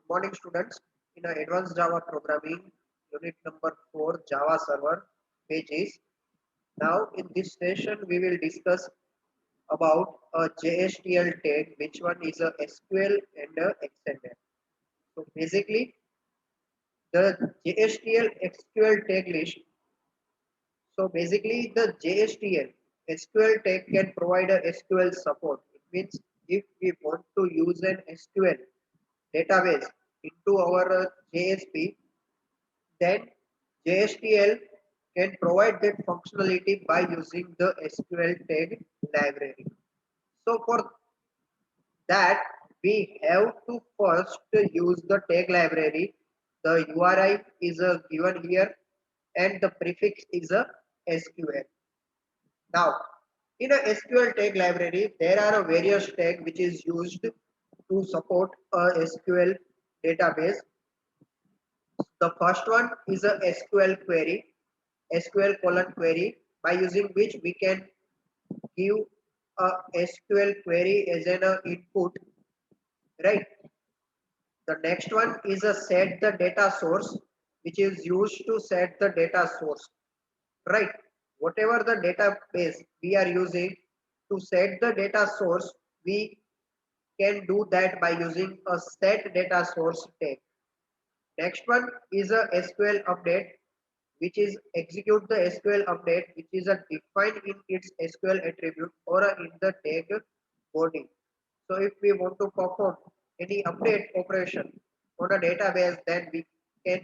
Morning students, in advanced Java programming unit number 4 Java server pages. Now in this session we will discuss about a JSTL tag, which one is a SQL and a XML. So basically the JSTL SQL tag list. So basically the JSTL SQL tag can provide a SQL support. It means if we want to use an SQL database into our JSP, then JSTL can provide that functionality by using the SQL tag library. So for that, we have to first use the tag library. The URI is given here and the prefix is a SQL. Now, in a SQL tag library, there are a various tags which is used to support a SQL database. The first one is a SQL query, SQL colon query, by using which we can give a SQL query as an input, right? The next one is a set the data source, which is used to set the data source, right? Whatever the database we are using to set the data source, we can do that by using a set data source tag. Next one is a SQL update, which is execute the SQL update, which is a defined in its SQL attribute or in the tag body. So if we want to perform any update operation on a database, then we can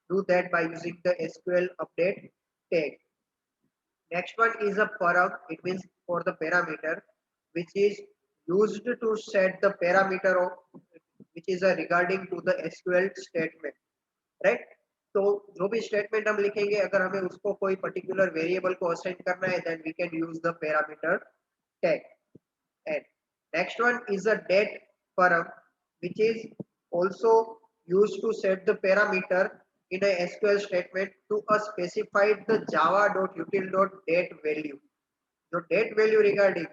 do that by using the SQL update tag. Next one is a param. It means for the parameter, which is used to set the parameter of which is a regarding to the SQL statement, right? तो जो भी statement हम लिखेंगे, अगर हमें उसको कोई particular variable को असाइन करना है, then we can use the parameter tag. And next one is a date param, which is also used to set the parameter in a SQL statement to a specified the java.util.date value. जो date value regarding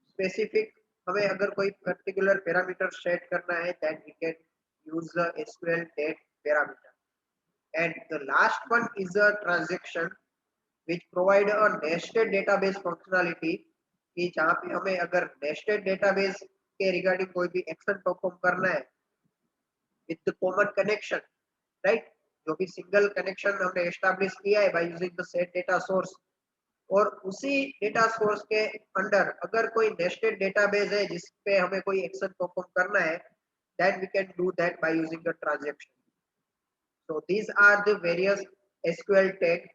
specific हमें अगर कोई particular parameter set करना है, then we can use the SQL date parameter. And the last one is a transaction which provide a nested database functionality कि जहाँ पे हमें अगर nested database के regarding कोई भी action perform करना है with the common connection, right? जो भी single connection हमने establish किया है by using the set data source, और उसी डेटा सोर्स के अंडर अगर कोई नेस्टेड डेटाबेस है जिस पे हमें कोई एक्शन परफॉर्म करना है, then we can do that by using the transaction. So these are the various SQL tags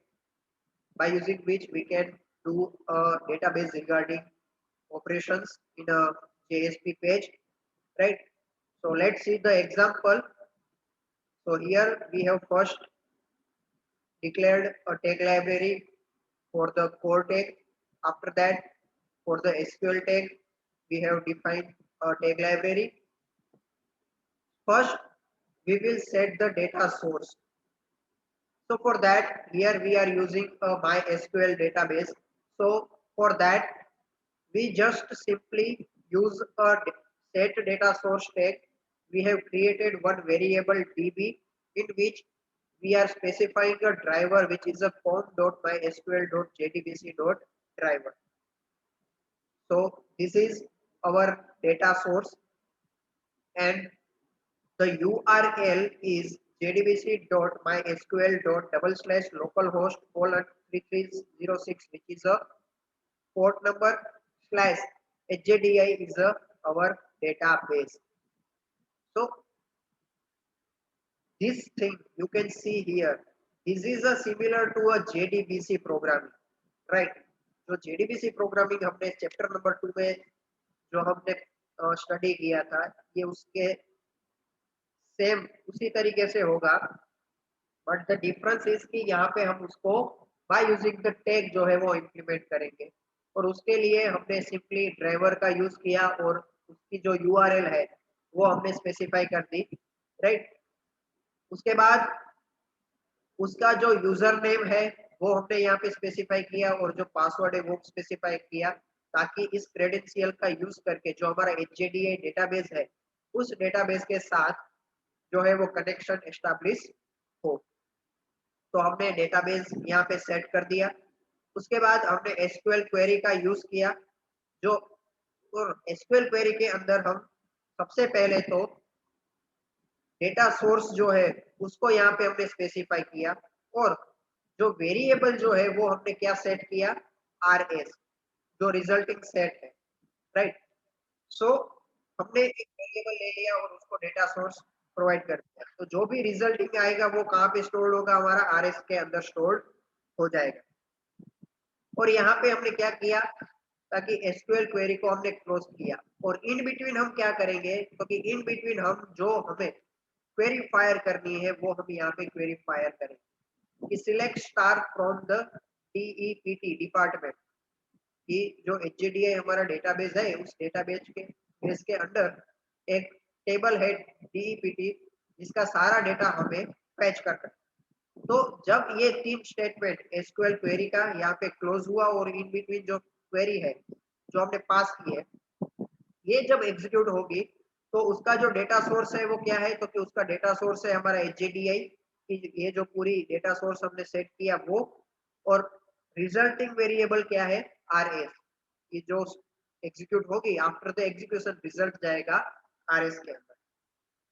by using which we can do a database regarding operations in a JSP page, right? So let's see the example. So here we have first declared a tag library for the core tag. After that, for the SQL tag, we have defined a tag library. First, we will set the data source. So for that, here we are using a MySQL database. So for that, we just simply use a set data source tag. We have created one variable db in which we are specifying a driver which is a form.mysql.jdbc.driver. So this is our data source, and the URL is jdbc.mysql.localhost:3306, which is a port number, slash HJDI is our database. So this thing you can see here, this is a similar to a JDBC programming, right? जो JDBC programming हमने chapter number 2 में जो हमने study किया था, ये उसके same उसी तरीके से होगा, बट द डिफरेंस इज कि यहाँ पे हम उसको बाय यूजिंग द टैग जो है वो इंप्लीमेंट करेंगे, और उसके लिए हमने सिंपली ड्राइवर का यूज किया और उसकी जो यूआरएल है वो हमने स्पेसिफाई कर दी, राइट? उसके बाद उसका जो यूजर नेम है वो हमने यहाँ पे स्पेसिफाई किया और जो पासवर्ड है वो स्पेसिफाई किया, ताकि इस क्रेडेंशियल का यूज करके जो हमारा HJDI डेटाबेस है उस डेटाबेस के साथ जो है वो कनेक्शन एस्टैब्लिश हो। तो हमने डेटाबेस यहाँ पे सेट कर दिया। उसके बाद हमने एसक्यूएल क्वेरी का यूज किया, जो और एसक्यूएल क्वेरी के अंदर हम सबसे पहले तो डेटा सोर्स जो है उसको यहाँ पे हमने स्पेसिफाई किया, और जो वेरिएबल जो है वो हमने क्या सेट किया, RS, जो रिजल्टिंग सेट है, राइट। सो हमने एक वेरिएबल ले लिया और उसको डेटा सोर्स प्रोवाइड कर दिया, तो जो भी रिजल्टिंग आएगा वो कहाँ पे स्टोर्ड होगा, हमारा RS के अंदर स्टोर्ड हो जाएगा। और यहाँ पे हमने क्या किया, ताकि एसक्यूएल क्वेरी को हमने क्लोज किया, और इन बिटवीन हम क्या करेंगे, क्योंकि इन बिटवीन हम जो हमें क्वेरी फायर करनी है वो हम यहाँ पे क्वेरी फायर करेंगे कि select star from the DEPT department, कि जो HJDI हमारा डेटाबेस है उस डेटाबेस के बेस के अंदर एक टेबल है DEPT, जिसका सारा डेटा हमें फैच करना है। तो जब ये तीन स्टेटमेंट एसक्यूएल क्वेरी का यहाँ पे क्लोज हुआ, और इन बिटवीन जो क्वेरी है जो हमने पास की है, ये जब एग्जीक्यूट होगी तो उसका जो डेटा सोर्स है वो क्या है, तो कि उसका डेटा सोर्स है हमारा HJDI की, ये जो पूरी डेटा सोर्स हमने सेट किया वो, और रिजल्टिंग वेरिएबल क्या है, RS, ये जो एग्जीक्यूट होगी आफ्टर द एग्जीक्यूशन रिजल्ट जाएगा RS के अंदर,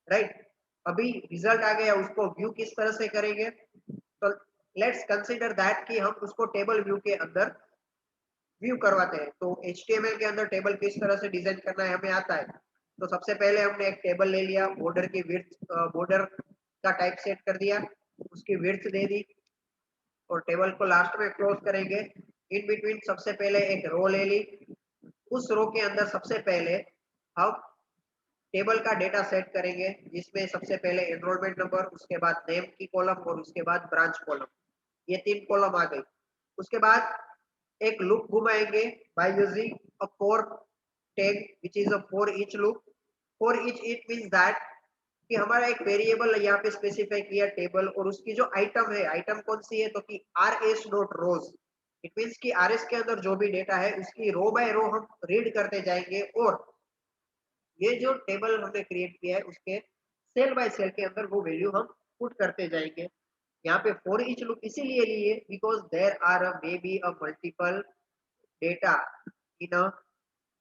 राइट। अभी रिजल्ट आ गया, उसको व्यू किस तरह से करेंगे, तो लेट्स कंसीडर दैट कि हम उसको टेबल व्यू के अंदर व्यू करवाते हैं। तो HTML के अंदर टेबल किस तरह से डिजाइन करना है हमें आता है। तो सबसे पहले हमने एक टेबल ले लिया, बॉर्डर की विड्थ, बॉर्डर का टाइप सेट कर दिया, उसकी विड्थ दे दी, और टेबल को लास्ट में क्लोज करेंगे। इन बिटवीन सबसे पहले एक रो ले ली, उस रो के अंदर सबसे पहले हम टेबल का डेटा सेट करेंगे, जिसमें सबसे पहले एनरोलमेंट नंबर, उसके बाद नेम की कॉलम, और उसके बाद ब्रांच कॉलम, ये तीन कॉलम आ गई। उसके बाद एक लूप घुमाएंगे by using a for tag which is a for each loop. For each it means that कि हमारा एक वेरिएबल यहाँ पे स्पेसिफाई किया टेबल, और उसकी जो आइटम है, आइटम कौन सी है, तो कि RS dot rows, it means कि RS के अंदर जो भी डेटा है उसकी रो बाय रो हम रीड करते जाएंगे, और ये जो टेबल हमने क्रिएट किया है उसके सेल बाय सेल के अंदर वो वैल्यू हम पुट करते जाएंगे। यहाँ पे फॉर ईच लूप इसीलिए लिए because there are may be a multiple data in a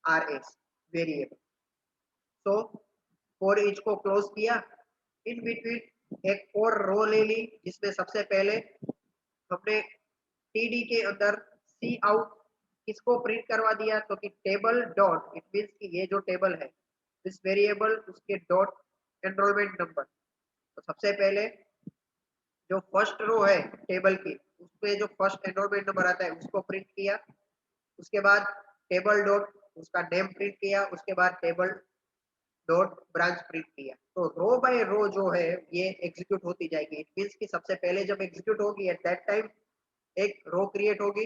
RS variable. So for each को क्लोज किया, इन बिटवीन एक और रो ले ली, जिसमें सबसे पहले हमने TD के अंदर सी आउट किसको प्रिंट करवा दिया, तो कि टेबल डॉट, इट मींस कि ये जो टेबल है दिस वेरिएबल उसके डॉट एनरोलमेंट नंबर। तो सबसे पहले जो फर्स्ट रो है टेबल की, उसमें जो फर्स्ट एनरोलमेंट नंबर आता है उसको प्रिंट किया, उसके बाद टेबल डॉट उसका नेम प्रिंट किया, उसके बाद टेबल डॉट ब्रांच प्रिंट किया। तो रो बाय रो जो है ये एग्जीक्यूट होती जाएगी। इट मींस कि सबसे पहले जब एग्जीक्यूट होगी एट दैट टाइम एक रो क्रिएट होगी,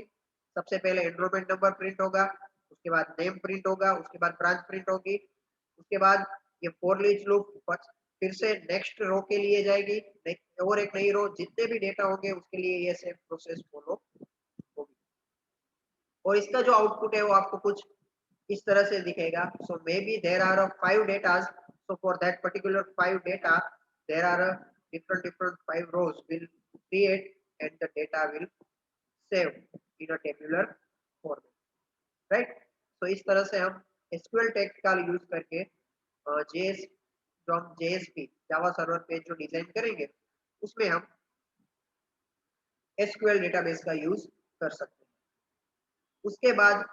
सबसे पहले एनरोलमेंट नंबर प्रिंट होगा, उसके बाद नेम प्रिंट होगा, उसके बाद ब्रांच प्रिंट होगी, उसके बाद ये फॉर ईच लूप फिर से नेक्स्ट रो के लिए जाएगी, और एक नई रो, जितने भी डेटा होंगे उसके लिए ये सेम प्रोसेस फॉलो होगी। और इसका जो आउटपुट है वो आपको कुछ इस तरह से दिखेगा। So maybe there are 5 datas, so for that particular 5 data there are different 5 rows will create and the data will save in a tabular format, right। so इस तरह से हम SQL टैग का यूज करके JS, जो हम JSP Java server page जो design करेंगे उसमें हम SQL डेटाबेस का यूज कर सकते हैं। उसके बाद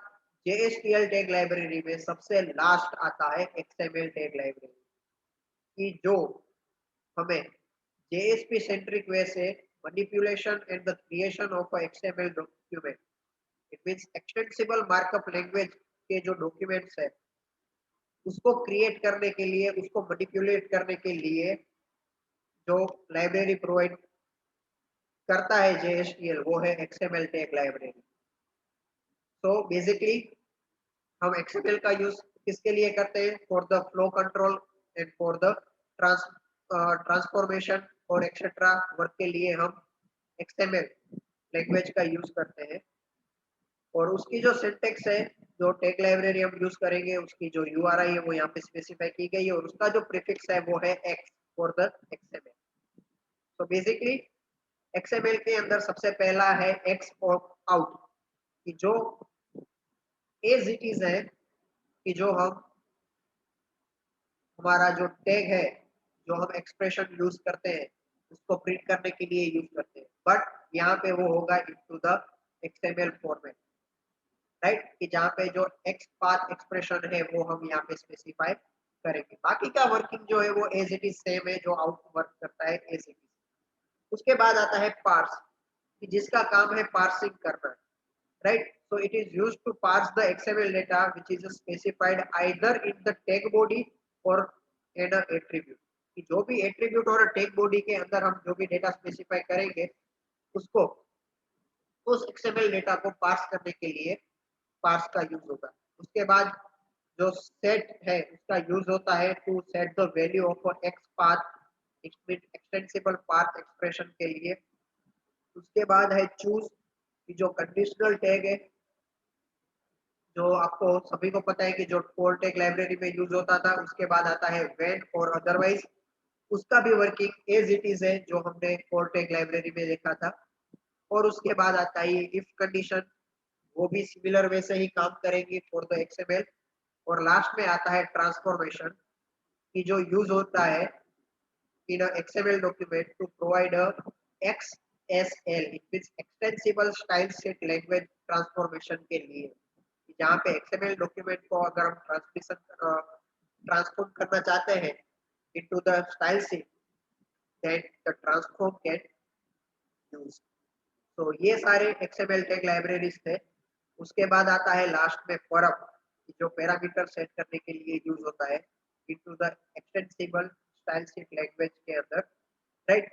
JSTL टैग लाइब्रेरी में सबसे लास्ट आता है XML टैग लाइब्रेरी, कि जो हमें JSP सेंट्रिक वे से manipulation and the creation of a XML document, it means extensible markup language के जो डॉक्यूमेंट्स है उसको क्रिएट करने के लिए, उसको मैनिपुलेट करने के लिए जो लाइब्रेरी प्रोवाइड करता है JSTL, वो है XML टैग लाइब्रेरी। तो बेसिकली हम XML का यूज किसके लिए करते हैं, for the flow control and for the transformation और एक्सेट्रा वर्क के लिए हम XML लैंग्वेज का यूज करते हैं। और उसकी जो सिंटेक्स है, जो टैग लाइब्रेरी हम यूज करेंगे उसकी जो URI है वो यहाँ पे स्पेसिफाई की गई है, और उसका जो प्रीफिक्स है वो है X फॉर द XML. तो बेसिकली XML के अंदर सबसे पहला है एक्स आउट, कि जो एज इट इज है, कि जो हम हमारा जो टैग है, जो हम एक्सप्रेशन यूज करते हैं उसको प्रिंट करने के लिए यूज करते हैं, बट यहाँ पे वो होगा into the XML format, right, कि जहाँ पे जो एक्स पाथ एक्सप्रेशन है वो हम यहाँ पे स्पेसिफाई करेंगे। बाकी का वर्किंग जो है वो एज इट इज सेम है, जो आउट वर्क करता है एज इट इज। उसके बाद आता है पार्स, कि जिसका काम है पार्सिंग करना, right? So it is used to parse the XML data which is specified either in the tag body or in a attribute. कि जो भी एट्रीब्यूट और टैग बॉडी के अंदर हम जो भी डेटा स्पेसिफाई करेंगे उसको उस XML डेटा को पार्स करने के लिए पार्स का यूज होगा। उसके बाद जो सेट है उसका यूज होता है to set the value of X path extensible path expression के लिए। उसके बाद है चूज, कि जो कंडीशनल टैग है, जो आपको सभी को पता है कि जो फॉर टैग लाइब्रेरी में यूज होता था। उसके बाद आता है व्हेन और अदरवाइज, उसका भी वर्किंग एज इट इज है जो हमने फॉर टैग लाइब्रेरी में देखा था। और उसके बाद आता है इफ कंडीशन, वो भी सिमिलर वैसे ही काम करेंगी फॉर द XML। और लास्ट में आता है ट्रांसफॉर्मेशन, की जो यूज होता है in a XML document to provide a XSL, it means extensible style set language transformation के लिए, जहाँ पे XML डॉक्यूमेंट को अगर हम ट्रांसफॉर्म करना चाहते हैं into the style sheet, then the transform can use. तो ये सारे XML टैग लाइब्रेरीज थे। उसके बाद आता है लास्ट में फॉरम, जो पैरामीटर सेट करने के लिए यूज होता है into the extensible style sheet language के अंदर, राइट।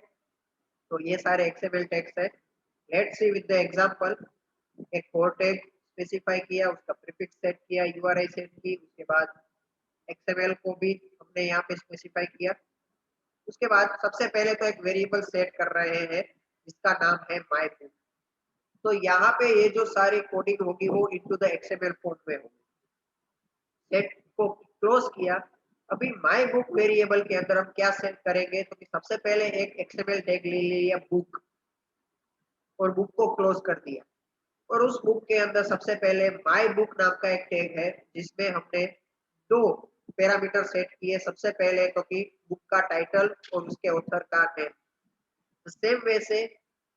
तो ये सारे XML टैग्स है। Let's see with the example. एक फॉर टैग स्पेसिफाई किया, उसका प्रीफिक्स सेट किया, यूआरआई सेट की, उसके बाद XML को भी हमने यहाँ पे स्पेसिफाई किया। उसके बाद सबसे पहले तो एक वेरिएबल सेट कर रहे हैं जिसका नाम है माय बुक। तो यहाँ पे ये जो सारी कोडिंग होगी वो इनटू द XML फॉर्म में होगी। सेट को क्लोज किया। अभी माय बुक वेरिएबल के अंदर हम क्या सेट करेंगे, तो कि सबसे पहले एक XML टैग ले लिया बुक, और बुक को क्लोज कर दिया। और उस बुक के अंदर सबसे पहले माय बुक नाम का एक टैग है जिसमें हमने दो पैरामीटर सेट किए। सबसे पहले तो कि बुक का टाइटल और उसके ऑथर का नेम। सेम वे से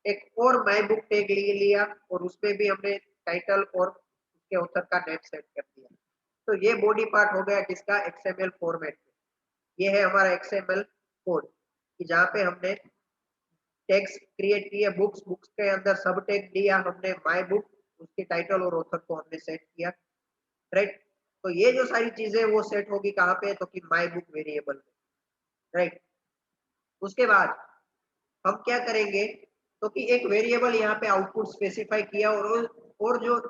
एक और माय बुक टैग ले लिया और उसमें भी हमने टाइटल और उसके ऑथर का नेम सेट कर दिया। तो ये बॉडी पार्ट हो गया किसका, XML फॉर्मेट में। ये है हमारा XML कोड, कि जहाँ पे हमने टैग्स क्रिएट किए। बुक्स, बुक्स के अंदर सब टैग दिया हमने माय बुक, उसके टाइटल और ऑथर को हमने सेट किया, राइट। तो ये जो सारी चीजें वो सेट होगी कहाँ पे, तो कि माय बुक वेरिएबल में, राइट। उसके बाद हम क्या करेंगे, तो कि एक वेरिएबल यहाँ पे आउटपुट स्पेसिफाई किया, और जो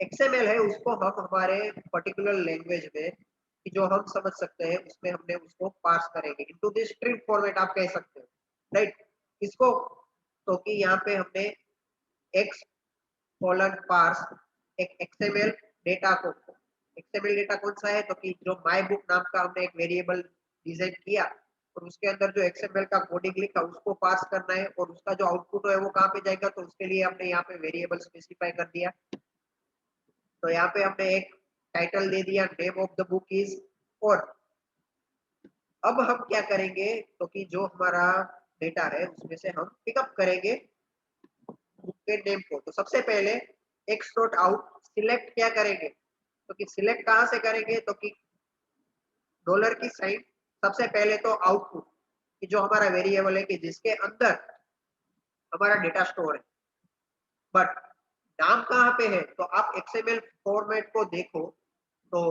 XML है उसको हम हमारे पर्टिकुलर लैंग्वेज में, कि जो हम समझ सकते हैं उसमें हमने उसको पास करेंगे इनटू दिस स्ट्रिंग फॉर्मेट, आप कह सकते हो, राइट। इसको तो कि यहाँ पे हमने एक्स कॉलन पार्स एक XML डेटा को, XML डेटा कौन सा है, तो कि जो माय बुक नाम का हमने एक वेरिएबल डिजाइन किया और उसके अंदर जो XML का कोडिंग लिखा उसको पास करना है, और उसका जो आउटपुट है वो कहाँ पे जाएगा, तो उसके लिए हमने यहाँ पे वेरिएबल स्पेसिफाई कर दिया। तो यहाँ पे हमने एक टाइटल दे दिया, name of the book is. और अब हम क्या करेंगे, तो कि जो हमारा डेटा है उसमें से हम पिकअप करेंगे बुक के नेम को। तो सबसे पहले एक्स डॉट आउट सिलेक्ट क्या करेंगे, तो कि सिलेक्ट कहाँ से करेंगे, तो कि डॉलर की साइन, सबसे पहले तो आउटपुट, कि जो हमारा वेरिएबल है कि जिसके अंदर हमारा डेटा स्टोर है, बट नाम कहाँ पे है, तो आप XML फॉर्मेट को देखो तो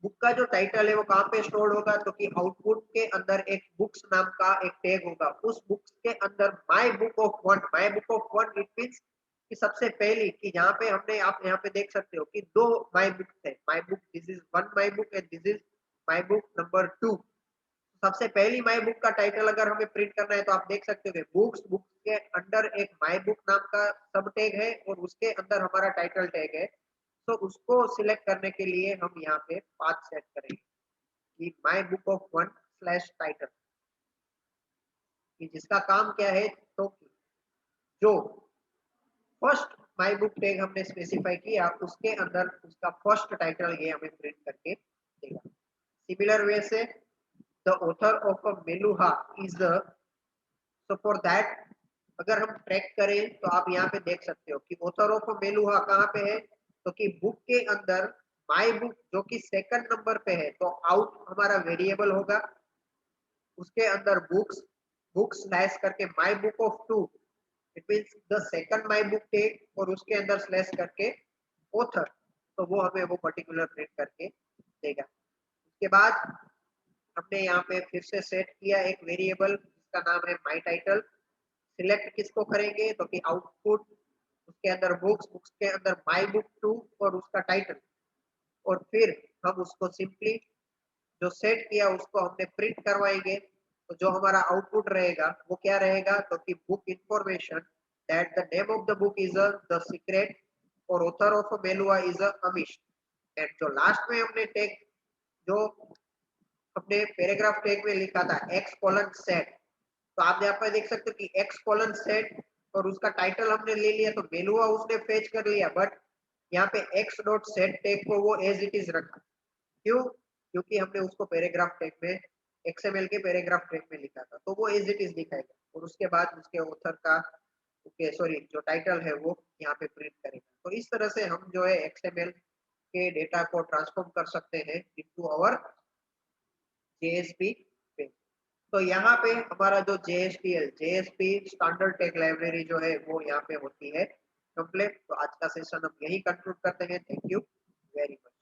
बुक का जो टाइटल है वो कहाँ पे स्टोर होगा, तो कि आउटपुट के अंदर एक बुक्स नाम का एक टैग होगा। उस बुक्स के अंदर my book of one, my book of one it means कि सबसे पहली, कि यहाँ पे हमने, आप यहाँ पे देख सकते हो कि दो माय बुक है, my book this is one my book and this is my book number 2। सबसे पहली माय बुक का टाइटल अगर हमें प्रिंट करना है तो आप देख सकते हो कि बुक्स, बुक्स के अंडर एक माय बुक नाम का सब टैग है और उसके अंदर हमारा टाइटल टैग है। तो उसको सिलेक्ट करने के लिए हम यहाँ पे पाथ सेट करेंगे कि my book of one slash title, कि जिसका काम क्या है, तो जो फर्स्ट माई बुक टैग हमने स्पेसिफाई किया उसके अंदर उसका फर्स्ट टाइटल ये हमें प्रिंट करके देगा। सिमिलर वे से the author of a Meluha is the, तो फॉर दैट अगर हम ट्रैक करें तो आप यहाँ पे देख सकते हो कि ऑथर ऑफ अ मेलुहा कहाँ पे है, तो कि बुक के अंदर माई बुक जो कि सेकंड नंबर पे है, तो आउट हमारा वेरिएबल होगा, उसके अंदर बुक्स बुक्स स्लैश करके my book of two, it means the second my book take, और उसके अंदर स्लैश करके ऑथर, तो वो हमें वो पर्टिकुलर प्रिंट करके देगा। उसके बाद हमने यहाँ पे फिर से सेट किया एक वेरिएबल जिसका नाम है माई टाइटल। सिलेक्ट किसको करेंगे, तो कि आउटपुट, उसके अंदर बुक्स, बुक्स के अंदर माई बुक टू और उसका टाइटल, और फिर हम उसको सिंपली जो सेट किया उसको हमने प्रिंट करवाएंगे। तो जो हमारा आउटपुट रहेगा वो क्या रहेगा, तो कि book information that the name of the book is the secret और author of Meluha is Amish. And जो लास्ट में हमने टैग जो अपने पैराग्राफ टैग में लिखा था एक्स कॉलन सेट, तो आप यहाँ पर देख सकते हो कि एक्स कॉलन सेट और उसका टाइटल हमने ले लिया, तो मेलुआ उसने फेच कर लिया, बट यहाँ पे एक्स डॉट सेट टैग को वो एज इट इज रखा। क्यों? क्योंकि हमने उसको पैराग्राफ टैग में एक्सएमएल के पैराग्राफ टैग में लिखा था, तो वो एज इट इज दिखाएगा, और उसके बाद उसके ऑथर का ओके सॉरी जो टाइटल है वो यहाँ पे प्रिंट करेगा। तो इस तरह से हम जो है एक्सएमएल के डेटा को ट्रांसफॉर्म कर सकते हैं इनटू आवर जेएसपी पे। तो यहाँ पे हमारा जो जेएसपी स्टैंडर्ड टैग लाइब्रेरी जो है वो यहाँ पे होती है कंप्लीट। तो आज का सेशन हम यही कंक्लूड करते हैं। Thank you very much.